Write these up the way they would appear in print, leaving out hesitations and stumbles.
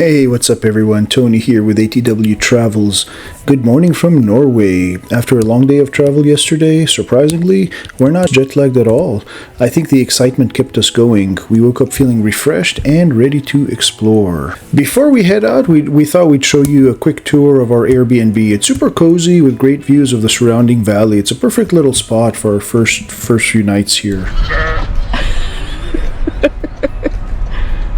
Hey, what's up everyone? Tony here with ATW Travels. Good morning from Norway. After a long day of travel yesterday, surprisingly, we're not jet lagged at all. I think the excitement kept us going. We woke up feeling refreshed and ready to explore. Before we head out, we thought we'd show you a quick tour of our Airbnb. It's super cozy with great views of the surrounding valley. It's a perfect little spot for our first few nights here.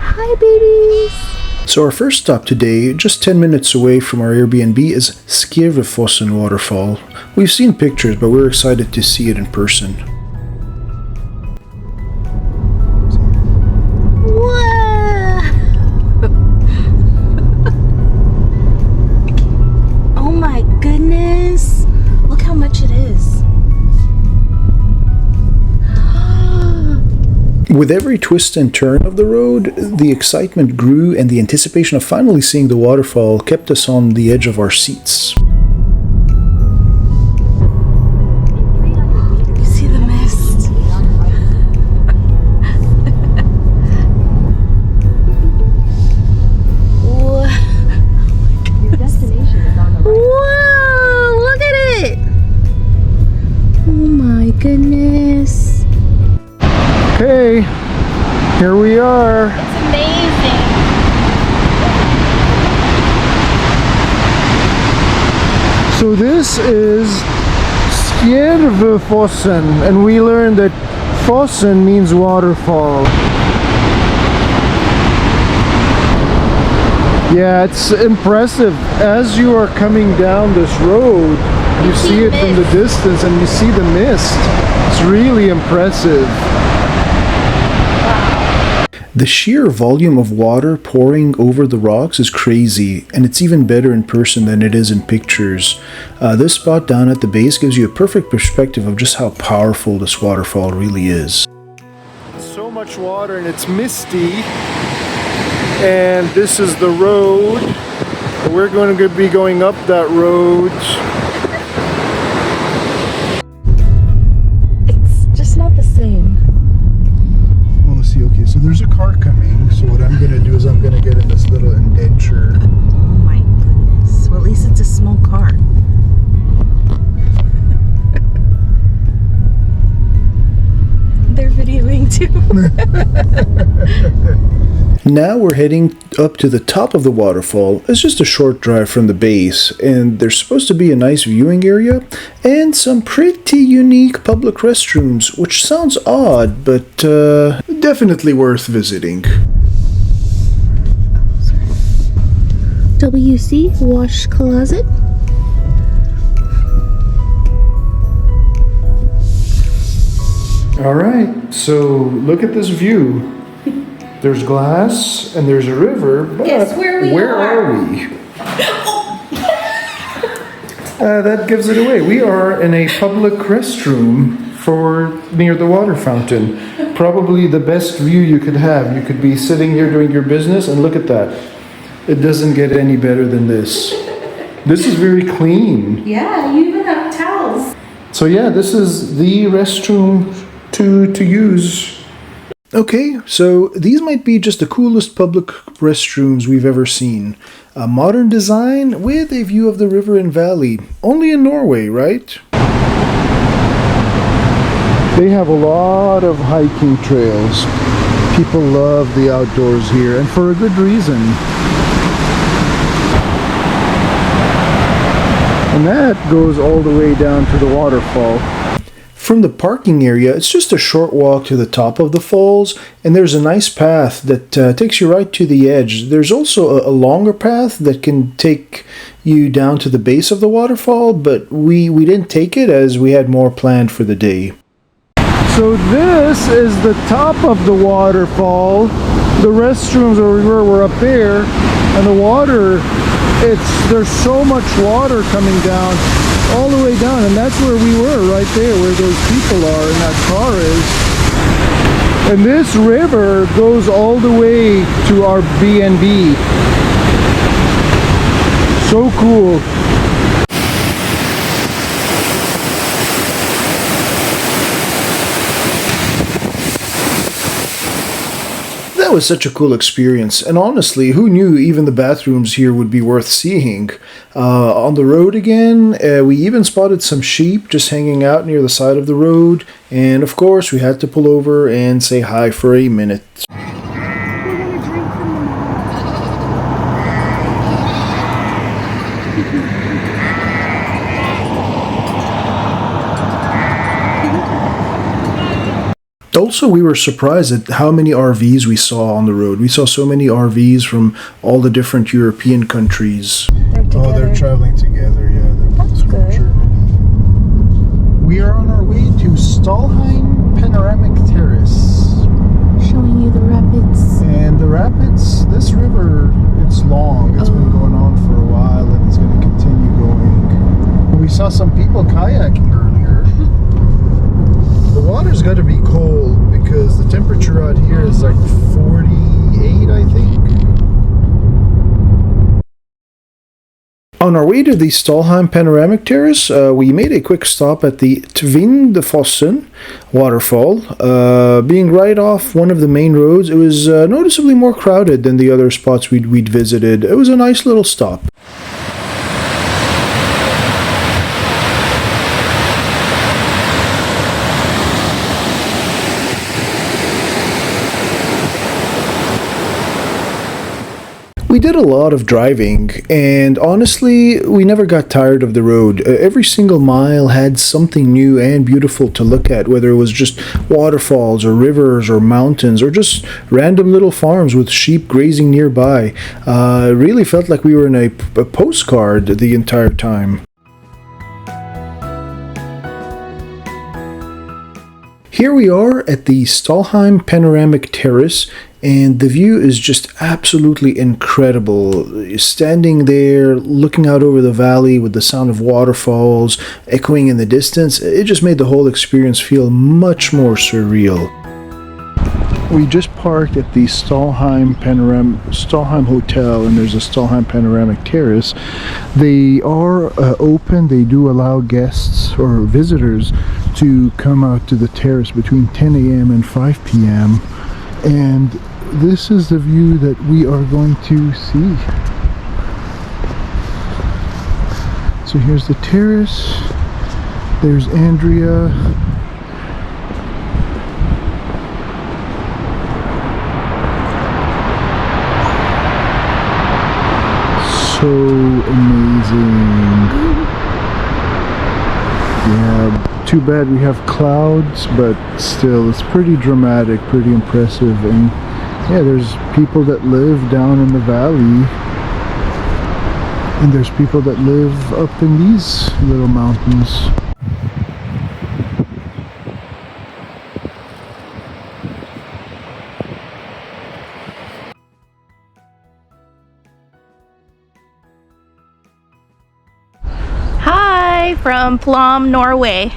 Hi babies! So our first stop today, just 10 minutes away from our Airbnb, is Skervsfossen Waterfall. We've seen pictures, but we're excited to see it in person. Whoa! Oh my goodness! Look how much it is. With every twist and turn of the road, the excitement grew and the anticipation of finally seeing the waterfall kept us on the edge of our seats. You see the mist? Whoa! Your destination is on the right. Whoa! Look at it! Oh my goodness! Okay, here we are. It's amazing. So this is Skjervsfossen, and we learned that Fossen means waterfall. Yeah, it's impressive. As you are coming down this road, you see it from the distance and you see the mist. It's really impressive. The sheer volume of water pouring over the rocks is crazy, and it's even better in person than it is in pictures. This spot down at the base gives you a perfect perspective of just how powerful this waterfall really is. So much water and it's misty, and this is the road. We're going to be going up that road. It's just not the same. Okay, so there's a car coming, so what I'm gonna do is I'm gonna get in this little indenture. Oh my goodness. Well, at least it's a small car. They're videoing too. Now we're heading up to the top of the waterfall. It's just a short drive from the base, and there's supposed to be a nice viewing area and some pretty unique public restrooms, which sounds odd, but definitely worth visiting. WC wash closet. All right, so look at this view. There's glass and there's a river, but Guess where we are we? That gives it away. We are in a public restroom near the water fountain. Probably the best view you could have. You could be sitting here doing your business and look at that. It doesn't get any better than this. This is very clean. Yeah, you even have towels. So yeah, this is the restroom to use. Okay, so these might be just the coolest public restrooms we've ever seen. A modern design with a view of the river and valley. Only in Norway, right? They have a lot of hiking trails. People love the outdoors here, and for a good reason. And that goes all the way down to the waterfall. From the parking area, it's just a short walk to the top of the falls, and there's a nice path that takes you right to the edge. There's also a longer path that can take you down to the base of the waterfall, but we didn't take it as we had more planned for the day. So this is the top of the waterfall. The restrooms were up there, and the water, there's so much water coming down all the way down, and that's where we were, right there where those people are and that car is. And this river goes all the way to our B&B. So cool. That was such a cool experience, and honestly, who knew even the bathrooms here would be worth seeing? On the road again, we even spotted some sheep just hanging out near the side of the road, and of course we had to pull over and say hi for a minute. Also, we were surprised at how many RVs we saw on the road. We saw so many RVs from all the different European countries. They're together. Oh, they're traveling together, yeah. That's good. Germany. We are on our way to Stalheim Panoramic Terrace. Showing you the rapids. And the rapids, this river, it's long. It's been going on for a while and it's going to continue going. We saw some people kayaking earlier. The water's got to be cold because the temperature out here is like 48, I think. On our way to the Stalheim Panoramic Terrace, we made a quick stop at the Tvindefossen Waterfall. Being right off one of the main roads, it was noticeably more crowded than the other spots we'd visited. It was a nice little stop. We did a lot of driving, and honestly, we never got tired of the road. Every single mile had something new and beautiful to look at, whether it was just waterfalls or rivers or mountains or just random little farms with sheep grazing nearby. It really felt like we were in a postcard the entire time. Here we are at the Stalheim Panoramic Terrace, and the view is just absolutely incredible. Standing there, looking out over the valley with the sound of waterfalls echoing in the distance, it just made the whole experience feel much more surreal. We just parked at the Stalheim Hotel, and there's a Stalheim Panoramic Terrace. They are open. They do allow guests or visitors to come out to the terrace between 10 a.m. and 5 p.m. and this is the view that we are going to see. So here's the terrace. There's Andrea. So amazing. Yeah, too bad we have clouds, but still it's pretty dramatic, pretty impressive. And yeah, there's people that live down in the valley, and there's people that live up in these little mountains. Hi from Flam, Norway.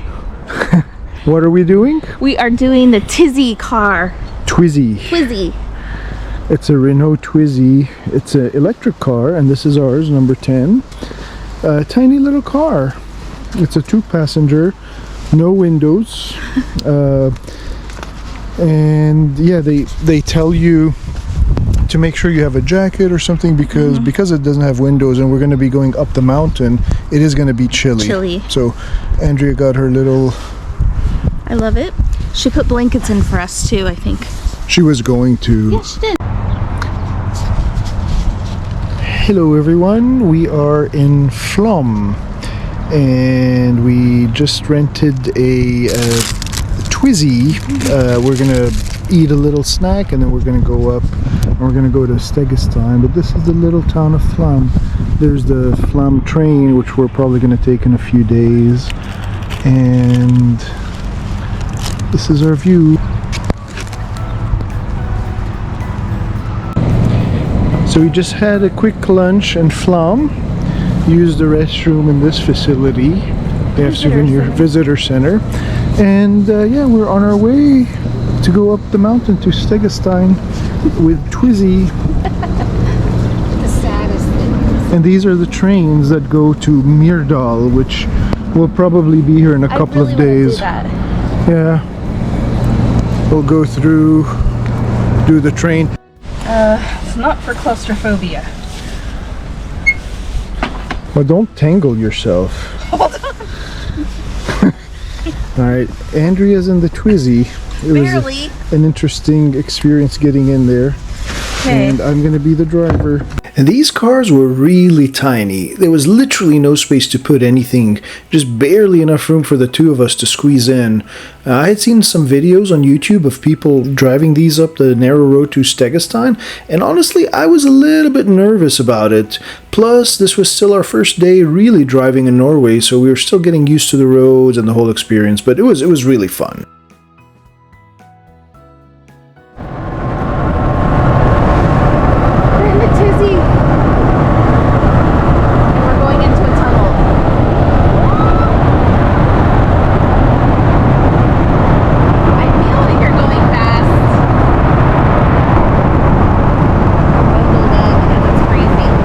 What are we doing? We are doing the Twizzy car. Twizzy. It's a Renault Twizy. It's an electric car, and this is ours, number 10. A tiny little car. It's a 2-passenger, no windows. And yeah, they tell you to make sure you have a jacket or something because it doesn't have windows and we're going to be going up the mountain, it is going to be chilly. So Andrea got her little... I love it. She put blankets in for us too, I think. She was going to. Yes, she did. Hello everyone, we are in Flam and we just rented a Twizzy. We're gonna eat a little snack and then we're gonna go up and we're gonna go to Stegastein, but this is the little town of Flam. There's the Flam train, which we're probably gonna take in a few days, and this is our view. So we just had a quick lunch in Flam, used the restroom in this facility. They have visitor center. And yeah, we're on our way to go up the mountain to Stegastein with Twizzy. The saddest thing. And these are the trains that go to Undredal, which will probably be here in a couple of days. Do that. Yeah. We'll go through do the train. It's not for claustrophobia. Well, don't tangle yourself. Hold on. Alright, Andrea's in the Twizzy. It Barely. was an interesting experience getting in there. Okay. And I'm gonna be the driver. And these cars were really tiny. There was literally no space to put anything, just barely enough room for the two of us to squeeze in. I had seen some videos on YouTube of people driving these up the narrow road to Stegastein, and honestly, I was a little bit nervous about it. Plus, this was still our first day really driving in Norway, so we were still getting used to the roads and the whole experience, but it was really fun. We're in the Twizzy. We're going into a tunnel. I feel like you're going fast. Bundled up and it's freezing.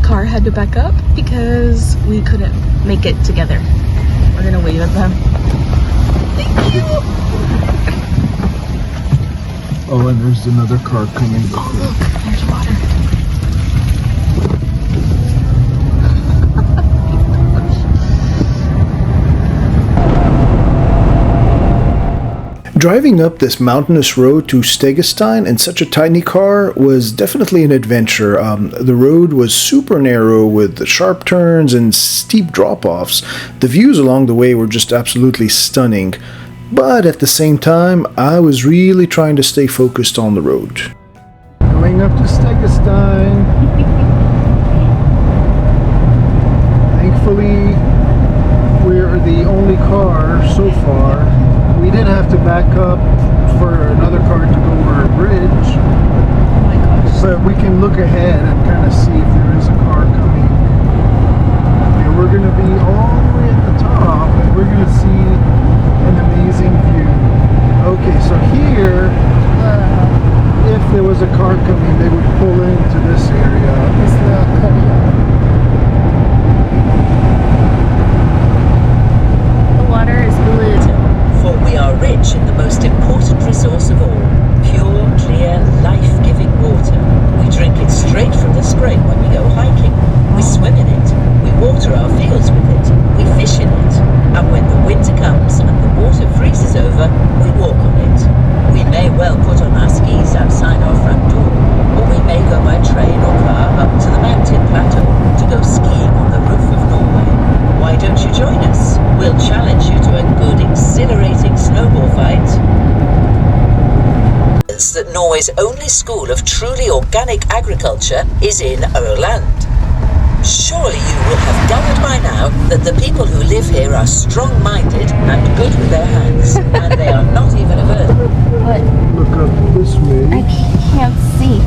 The car had to back up because we couldn't make it together. We're gonna wave at them. Thank you. Oh, and there's another car coming. Oh, look, there's water. Driving up this mountainous road to Stegastein in such a tiny car was definitely an adventure. The road was super narrow with sharp turns and steep drop-offs. The views along the way were just absolutely stunning. But at the same time, I was really trying to stay focused on the road. Going up to Stegastein. Thankfully, we're the only car so far. We did have to back up for another car to go over a bridge. Oh my gosh. But we can look ahead and kind of see if there is a car coming. And we're going to be all the way at the top, and we're going to see an amazing view. Okay, so here, if there was a car coming, they would pull into this area. This little cubby. The water is blue. For we are rich in the most important resource of all, pure, clear, life-giving water. We drink it straight from the spring when we go hiking. We swim in it. We water our fields with it. We fish in it. And when the winter comes and the water freezes over, we walk on it. We may well put on our skis outside our front door, or we may go by train or car up to the mountain plateau to go skiing on the roof of Norway. Why don't you join us? We'll challenge you to a good, exhilarating snowball fight. That Norway's only school of truly organic agriculture is in Ørland. Surely you will have gathered by now that the people who live here are strong-minded and good with their hands, and they are not even averse. What? Look up this way. I can't see.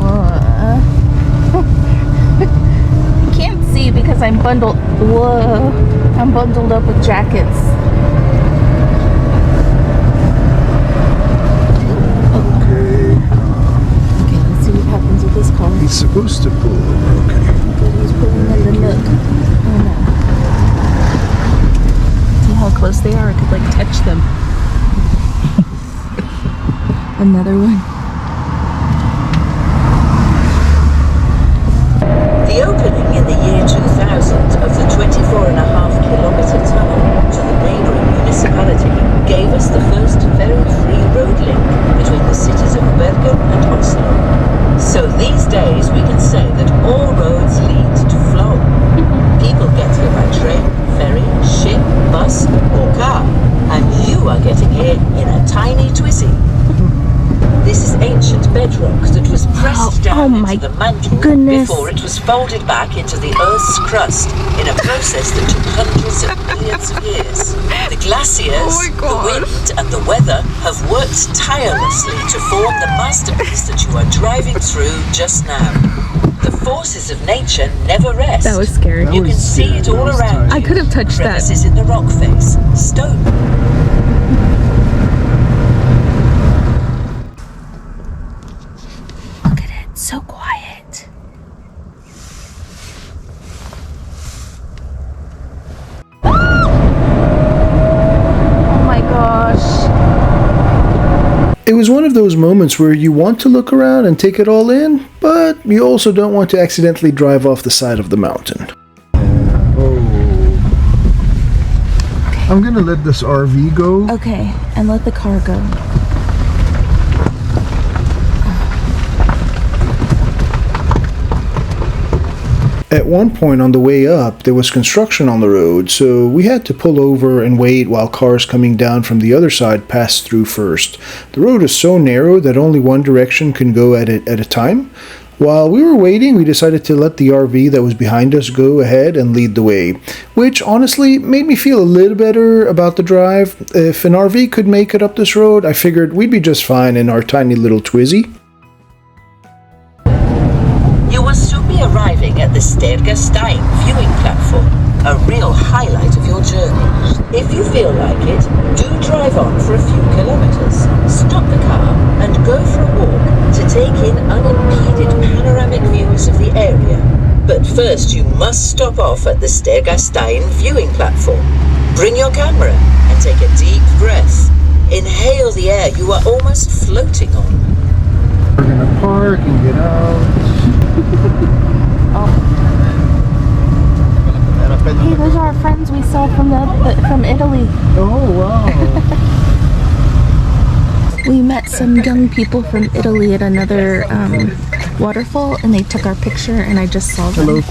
I can't see because I'm bundled. Whoa. I'm bundled up with jackets. Okay. Okay, let's see what happens with this car. He's supposed to pull over, okay. He's pulling in the nook. Oh no. See how close they are? I could like touch them. Another one. The opening in the year 2000 of the 24.5-kilometre tunnel to the neighbouring municipality gave us the first very free road link between the cities of Bergen and Oslo. So these days we can say that all roads lead to Flam. People get here by train, ferry, ship, bus or car, and you are getting here in a tiny Twizzy. This is ancient bedrock that was pressed down into the mantle before it was folded back into the Earth's crust in a process that took hundreds of millions of years. The glaciers, the wind and the weather have worked tirelessly to form the masterpiece that you are driving through just now. The forces of nature never rest. That was scary. You can see it all around you. I could have touched that. Crevices in the rock face, stone. Look at it, so quiet. Oh my gosh. It was one of those moments where you want to look around and take it all in, but you also don't want to accidentally drive off the side of the mountain. I'm gonna let this RV go. Okay, and let the car go. At one point on the way up, there was construction on the road, so we had to pull over and wait while cars coming down from the other side passed through first. The road is so narrow that only one direction can go at a time. While we were waiting, we decided to let the RV that was behind us go ahead and lead the way, which honestly made me feel a little better about the drive. If an RV could make it up this road, I figured we'd be just fine in our tiny little Twizzy. You will soon be arriving at the Skervsfossen viewing platform, a real highlight of your journey. If you feel like it, do drive on for a few kilometers, stop the car and go for a walk to take in unimpeded panoramic views of the area. But first you must stop off at the Skervsfossen viewing platform. Bring your camera and take a deep breath. Inhale the air you are almost floating on. We're gonna park and get out. Hey, those are our friends we saw from Italy. Oh wow. We met some young people from Italy at another waterfall, and they took our picture, and I just saw them. Hello.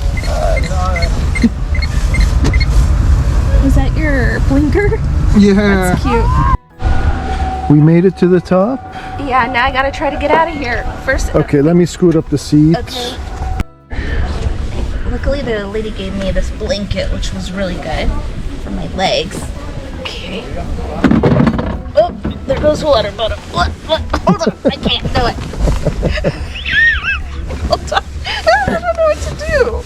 Was that your blinker? Yeah. That's cute. We made it to the top. Yeah, now I gotta try to get out of here. First. Okay, let me scoot up the seats. Okay. Luckily, the lady gave me this blanket, which was really good for my legs. Okay. Oh, there goes the water bottom. What? Hold on, I can't do it. Hold on. I don't know what to do.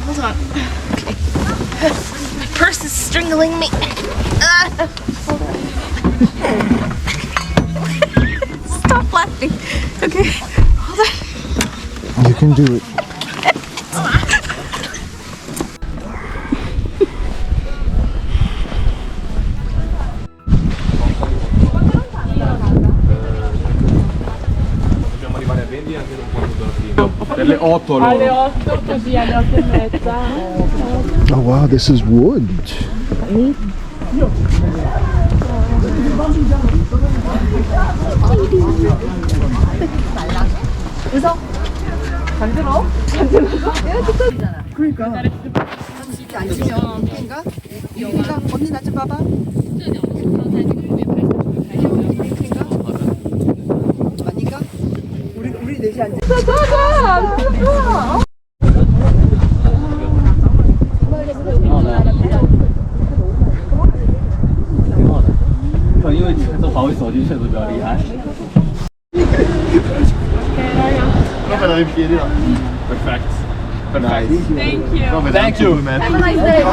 Hold on. Okay. My purse is strangling me. Hold on. Stop laughing. Okay. Hold on. You can do it. Alle 8 loro. Alle 8 così alle 8:30. Oh wow, this is wood. 웃어? 간지러워? 간지러워? 그러니까 이렇게 앉으면 팬가? 여기가 언니 나 좀 봐봐. 아닌가? 우리 넷이 앉아. Perfect. Perfect. Thank you. Thank you. Have a nice day.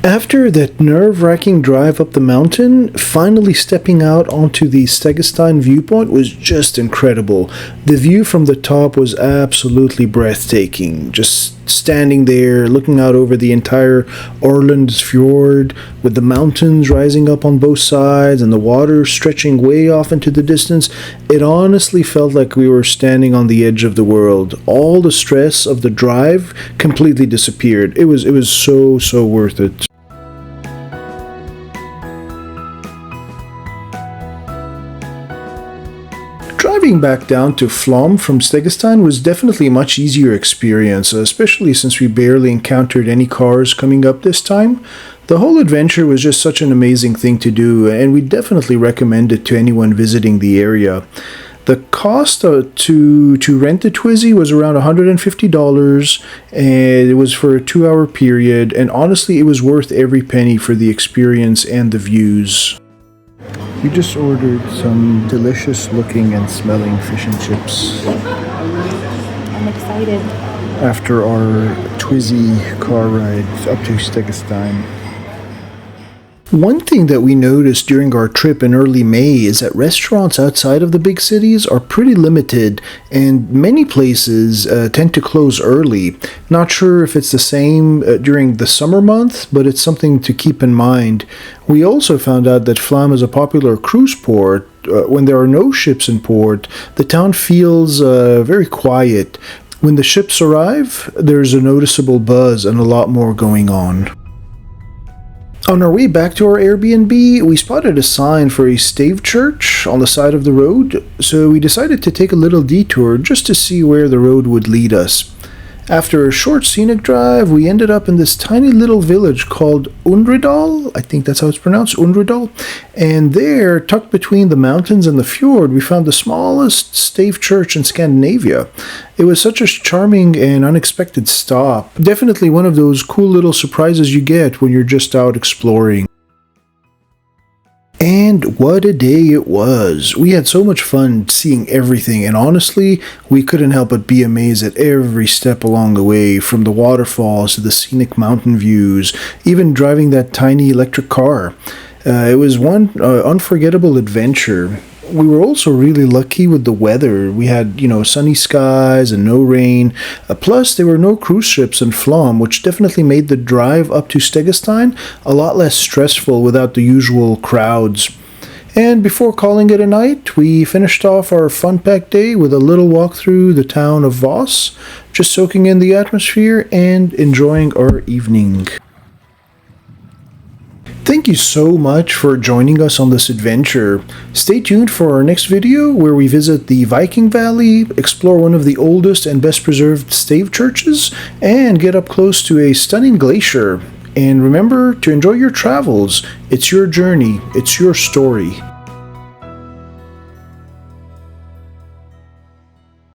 After that nerve-wracking drive up the mountain, finally stepping out onto the Stegastein Viewpoint was just incredible. The view from the top was absolutely breathtaking. Just standing there, looking out over the entire Orlands Fjord, with the mountains rising up on both sides and the water stretching way off into the distance, it honestly felt like we were standing on the edge of the world. All the stress of the drive completely disappeared. It was so worth it. Driving back down to Flam from Stegastein was definitely a much easier experience, especially since we barely encountered any cars coming up this time. The whole adventure was just such an amazing thing to do, and we definitely recommend it to anyone visiting the area. The cost to rent the Twizzy was around $150, and it was for a 2-hour period, and honestly it was worth every penny for the experience and the views. We just ordered some delicious looking and smelling fish and chips I'm excited. after our Twizzy car ride up to Stegastein. One thing that we noticed during our trip in early May is that restaurants outside of the big cities are pretty limited, and many places tend to close early. Not sure if it's the same during the summer months, but it's something to keep in mind. We also found out that Flam is a popular cruise port. When there are no ships in port, the town feels very quiet. When the ships arrive, there's a noticeable buzz and a lot more going on. On our way back to our Airbnb, we spotted a sign for a stave church on the side of the road, so we decided to take a little detour just to see where the road would lead us. After a short scenic drive, we ended up in this tiny little village called Undredal. I think that's how it's pronounced, Undredal. And there, tucked between the mountains and the fjord, we found the smallest stave church in Scandinavia. It was such a charming and unexpected stop. Definitely one of those cool little surprises you get when you're just out exploring. And what a day it was. We had so much fun seeing everything, and honestly, we couldn't help but be amazed at every step along the way, from the waterfalls to the scenic mountain views, even driving that tiny electric car. It was one unforgettable adventure. We were also really lucky with the weather. We had, sunny skies and no rain. Plus, there were no cruise ships in Flam, which definitely made the drive up to Stegastein a lot less stressful without the usual crowds. And before calling it a night, we finished off our fun-packed day with a little walk through the town of Voss, just soaking in the atmosphere and enjoying our evening. Thank you so much for joining us on this adventure. Stay tuned for our next video where we visit the Viking Valley, explore one of the oldest and best preserved stave churches, and get up close to a stunning glacier. And remember to enjoy your travels. It's your journey. It's your story.